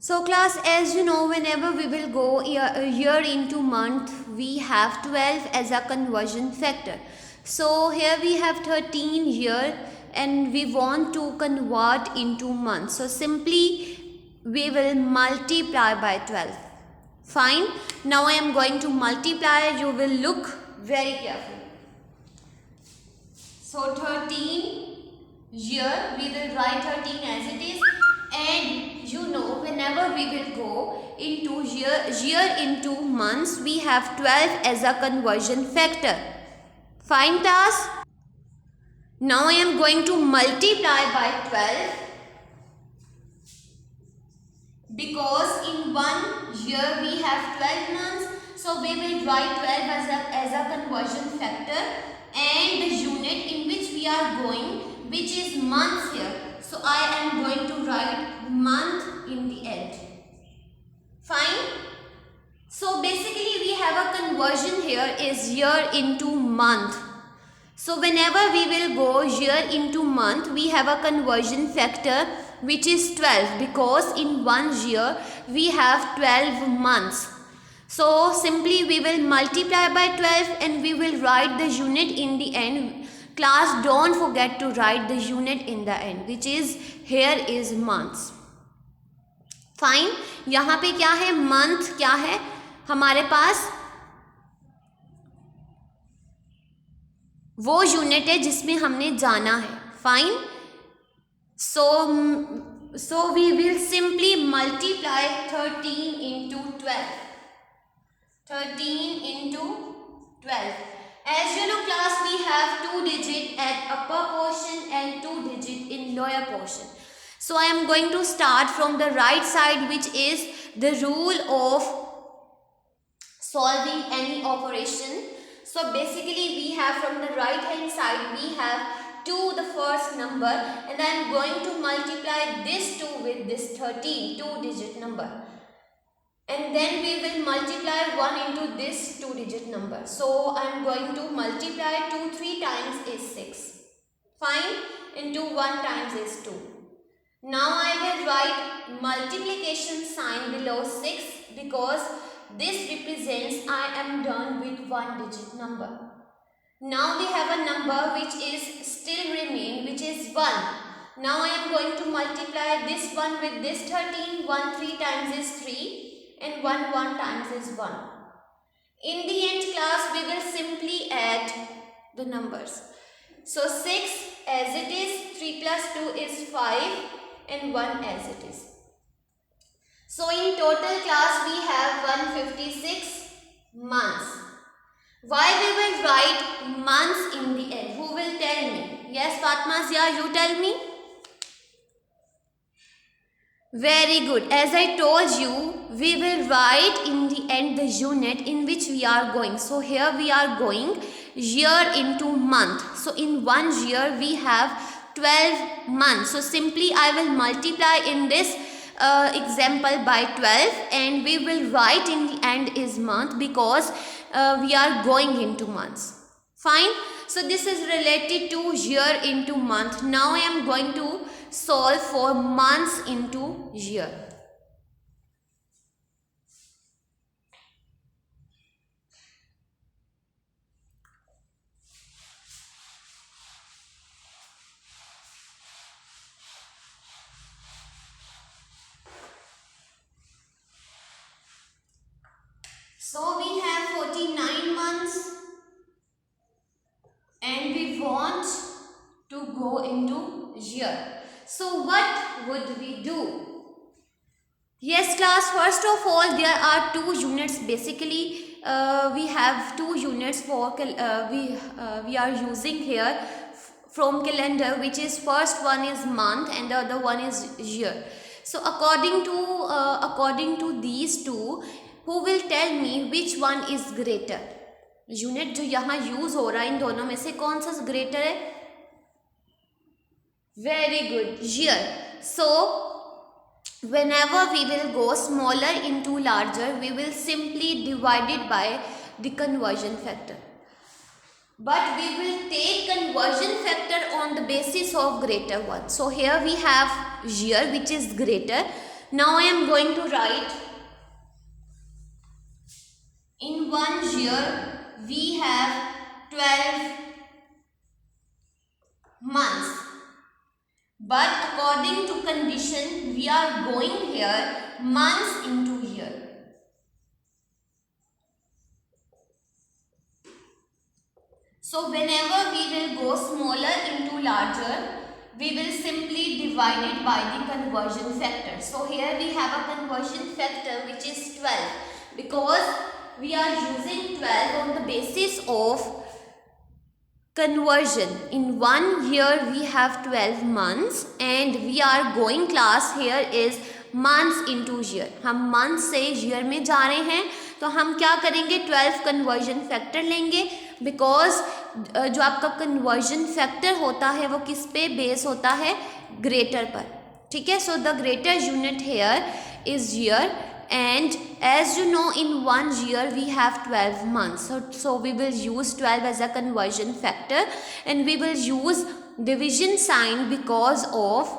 So class, as you know, whenever we will go year into month, we have 12 as a conversion factor. So here we have 13 here and we want to convert into months. So simply we will multiply by 12. Fine. Now I am going to multiply. You will look very carefully. So 13 here we will write 13 as it is, and you know whenever we will go into year into months, we have 12 as a conversion factor. Fine class. Now I am going to multiply by 12 because in one year we have 12 months. So we will write 12 as a conversion factor, and the unit in which we are going, which is months here. So I am going to write month in the end. Fine. So basically we have a conversion here is year into month. So whenever we will go year into month, we have a conversion factor which is 12 because in one year we have 12 months. So simply we will multiply by 12 and we will write the unit in the end. Class, don't forget to write the unit in the end, which is here is months. Fine. यहाँ पे क्या है, month क्या है हमारे पास, वो unit है जिसमें हमने जाना है. Fine. So we will simply multiply 13 into 12. 13 into 12. As you know class, we have 2 digit at upper portion and 2 digit in lower portion. So I am going to start from the right side, which is the rule of solving any operation. So basically we have from the right hand side, we have 2 the first number, and I am going to multiply this 2 with this 13, 2 digit number. And then we will multiply 1 into this 2 digit number. So I am going to multiply 2 3 times is 6. Fine. Into 1 times is 2. Now I will write multiplication sign below 6 because this represents I am done with 1 digit number. Now we have a number which is still remain, which is 1. Now I am going to multiply this 1 with this 13. 1 3 times is 3 and 1 1 times is 1. In the end class, we will simply add the numbers. So 6 as it is, 3 plus 2 is 5 and 1 as it is. So in total class, we have 156 months. Why we will write months in the end? Who will tell me? Yes, Fatma Zia, you tell me. Very good. As I told you, we will write in the end the unit in which we are going. So here we are going year into month. So in one year we have 12 months. So simply I will multiply in this example by 12 and we will write in the end is month because we are going into months. Fine. So this is related to year into month. Now I am going to solve for months into year. So we have 49 months and we want to go into year. So what would we do? Yes class, first of all there are 2 units. Basically we have 2 units for we are using here from calendar, which is first one is month and the other one is year. So according to these 2, who will tell me which one is greater? Unit जो यहाँ use हो रहा है इन दोनों में से कौन सा ग्रेटर है? Very good, year. So whenever we will go smaller into larger, we will simply divide it by the conversion factor. But we will take conversion factor on the basis of greater one. So here we have year which is greater. Now I am going to write in 1 year we have 12 months. But according to condition, we are going here months into year. So whenever we will go smaller into larger, we will simply divide it by the conversion factor. So here we have a conversion factor which is 12, because we are using 12 on the basis of conversion. In 1 year we have 12 months and we are going class here is months into year. हम month से year में जा रहे हैं तो हम क्या करेंगे, 12 conversion factor लेंगे, because जो आपका conversion factor होता है वो किस पे बेस होता है, greater पर. ठीक है. So the greater unit here is year, and as you know in 1 year we have 12 months. So we will use 12 as a conversion factor and we will use division sign because of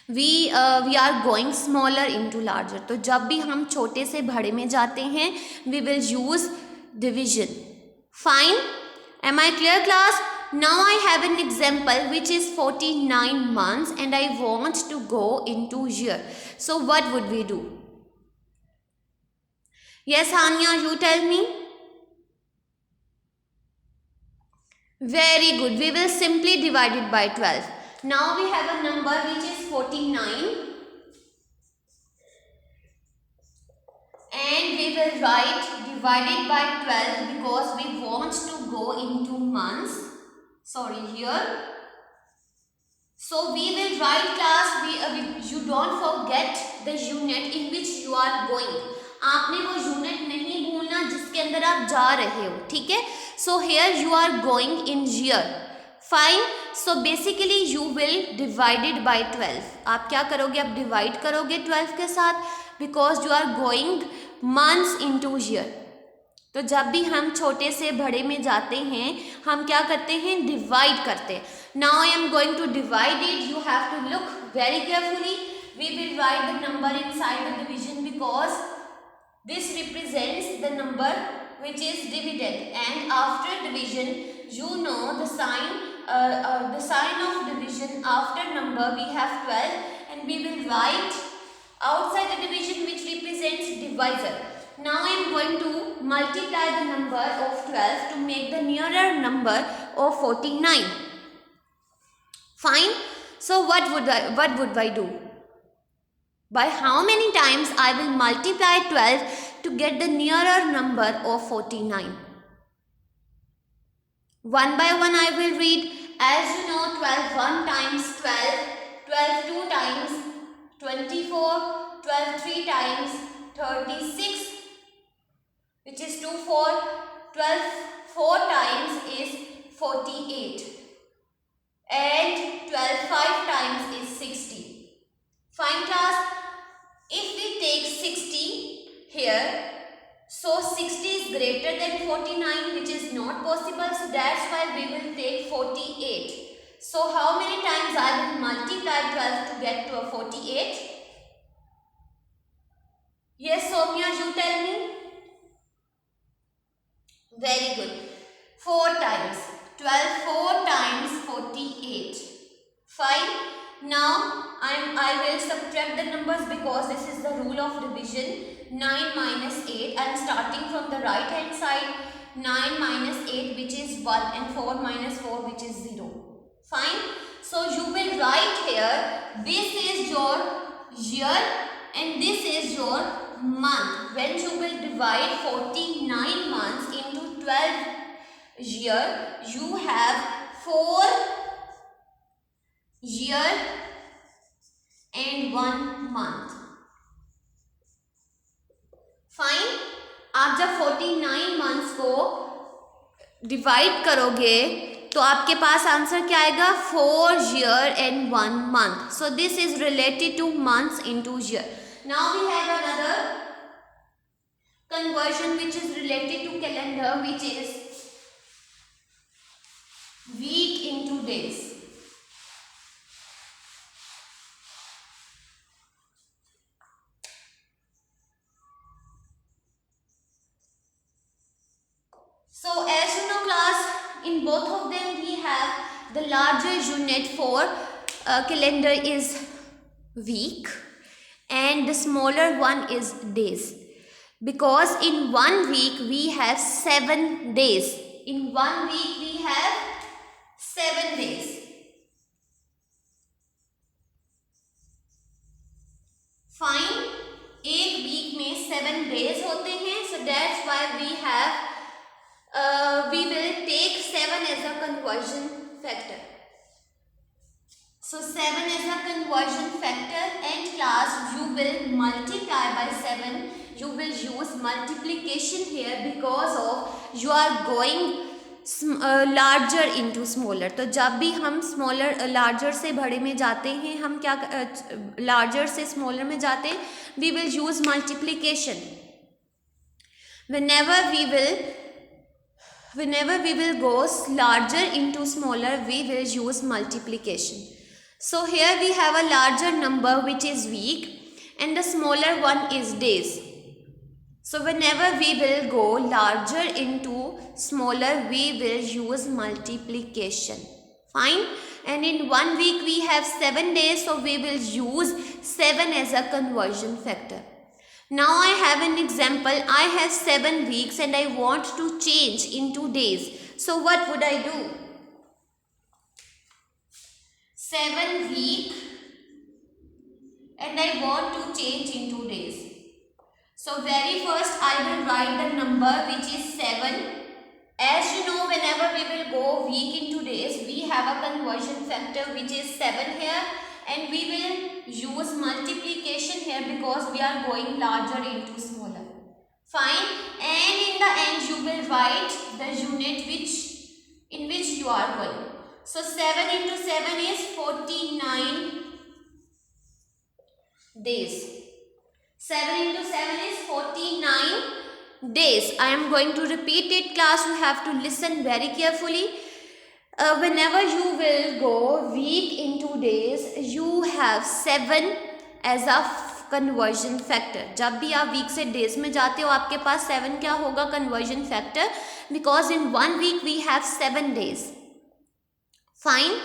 we are going smaller into larger. तो जब भी हम छोटे से बड़े में जाते हैं we will use division. Fine. Am I clear, class? Now I have an example which is 49 months and I want to go into year. So what would we do? Yes, Hania, you tell me. Very good. We will simply divide it by 12. Now we have a number which is 49. And we will write divided by 12 because we want to go into months. Sorry, here. So we will write, class, you don't forget the unit in which you are going. आपने वो unit नहीं भूलना जिसके अंदर आप जा रहे हो. ठीक है. So here you are going in year. Fine. So basically you will divide it by 12. आप क्या करोगे, आप divide करोगे 12 के साथ, because you are going months into year. तो जब भी हम छोटे से बड़े में जाते हैं हम क्या करते हैं, डिवाइड करते हैं. Now I am going to divide it. You have to look very carefully. We will write the number inside the division because this represents the number which is dividend, and after division you know the sign of division after number we have 12, and we will write outside the division which represents divisor. Now I am going to multiply the number of 12 to make the nearer number of 49. Fine. So what would I do? By how many times I will multiply 12 to get the nearer number of 49? One by one I will read. As you know, 12 1 times 12, 12 2 times 24, 12 3 times 36, which is 2 4, 12 4 times is 48, and 12 5 times is 60. Fine, class. If we take 60 here, so 60 is greater than 49, which is not possible. So that's why we will take 48. So how many times I will multiply 12 to get to a 48? Yes, Soumya, you tell me. Very good. 4 times. 12 4 times 48. Fine. Now I will subtract the numbers because this is the rule of division. 9 minus 8. I am starting from the right hand side. 9 minus 8, which is 1, and 4 minus 4, which is 0. Fine. So you will write here, this is your year and this is your month. When you will divide 49 months into 12 year, you have 4 year and 1 month. Fine. आप जब 49 months को divide करोगे तो आपके पास answer क्या आएगा, 4 year and 1 month. So this is related to months into year. Now we have another conversion which is related to calendar, which is week into days. So as you know class, in both of them we have the larger unit for calendar is week and the smaller one is days, because in 1 week we have 7 days. In 1 week we have 7 days. Fine, एक week में 7 days होते हैं, so that's why we will take 7 as a conversion factor. So 7 is a conversion factor, and class you will multiply by 7. You will use multiplication here because of you are going larger into smaller. तो जब भी हम smaller larger से बड़े में जाते हैं, हम क्या लार्जर से स्मॉलर में जाते हैं, we will use multiplication. whenever we will go larger into smaller, we will use multiplication. So here we have a larger number which is week and the smaller one is days. So whenever we will go larger into smaller, we will use multiplication. Fine. And in 1 week we have 7 days, so we will use 7 as a conversion factor. Now I have an example. I have 7 weeks and I want to change into days. So what would I do? 7 week and I want to change into days. So very first I will write the number which is 7. As you know, whenever we will go week into days, we have a conversion factor which is 7 here, and we will use multiplication here because we are going larger into smaller. Fine. And in the end you will write the unit in which you are going. So 7 into 7 is 49 days. 7 into 7 is 49 days. I am going to repeat it class. You have to listen very carefully. Whenever you will go week into days, you have 7 as a conversion factor. जब भी आप week से days में जाते हो, आपके पास 7 क्या होगा? Conversion factor. Because in 1 week we have 7 days. Fine.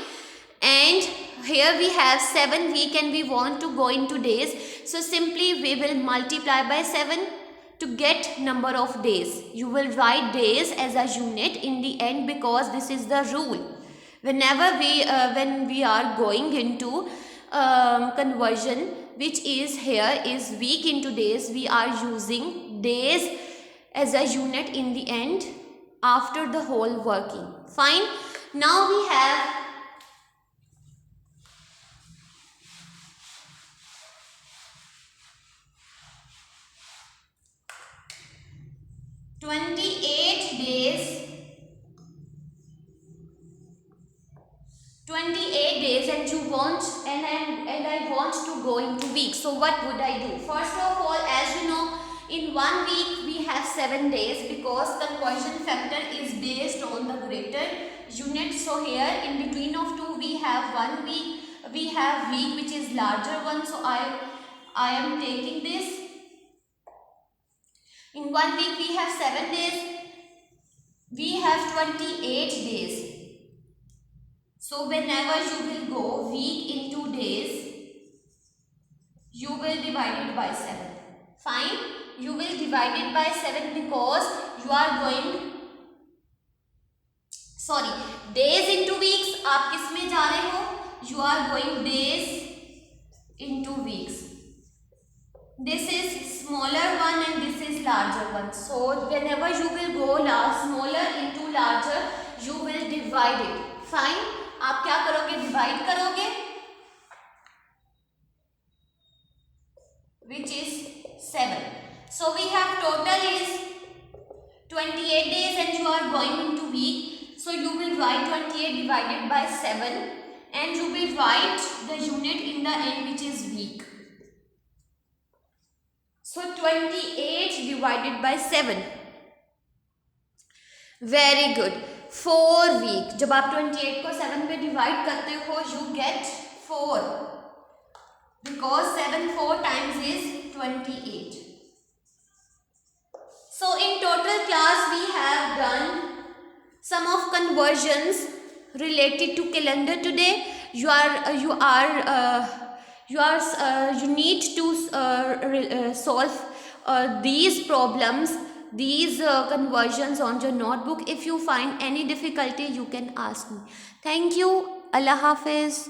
And here we have 7 week and we want to go into days. So simply we will multiply by 7 to get number of days. You will write days as a unit in the end because this is the rule. Whenever when we are going into conversion, which is here is week into days, we are using days as a unit in the end after the whole working. Fine. Now we have 28 days. 28 days and you want and I want to go into weeks. So what would I do? First of all, as you know, in 1 week we have 7 days because conversion factor is based on the greater unit. So here in between of two we have 1 week, we have week which is larger one. So I am taking this. In 1 week we have 7 days. We have 28 days. So whenever you will go week into days, you will divide it by 7. Fine. You will divide it by 7 because you are going, days into weeks. आप किस में जा रहे हो? You are going days into weeks. This is smaller one and this is larger one. So whenever you will go smaller into larger, you will divide it. Fine. आप क्या करोगे? Divide करोगे, which is 7. So we have total is 28 days and you are going into week. So you will write 28 divided by 7 and you will write the unit in the end which is week. So 28 divided by 7. Very good. 4 week. जब आप 28 को 7 पे divide करते हो, you get 4. Because 7 4 times is 28. So in total class we have done some of conversions related to calendar today. You need to solve these problems, these conversions on your notebook. If you find any difficulty, you can ask me. Thank you. Allah Hafiz.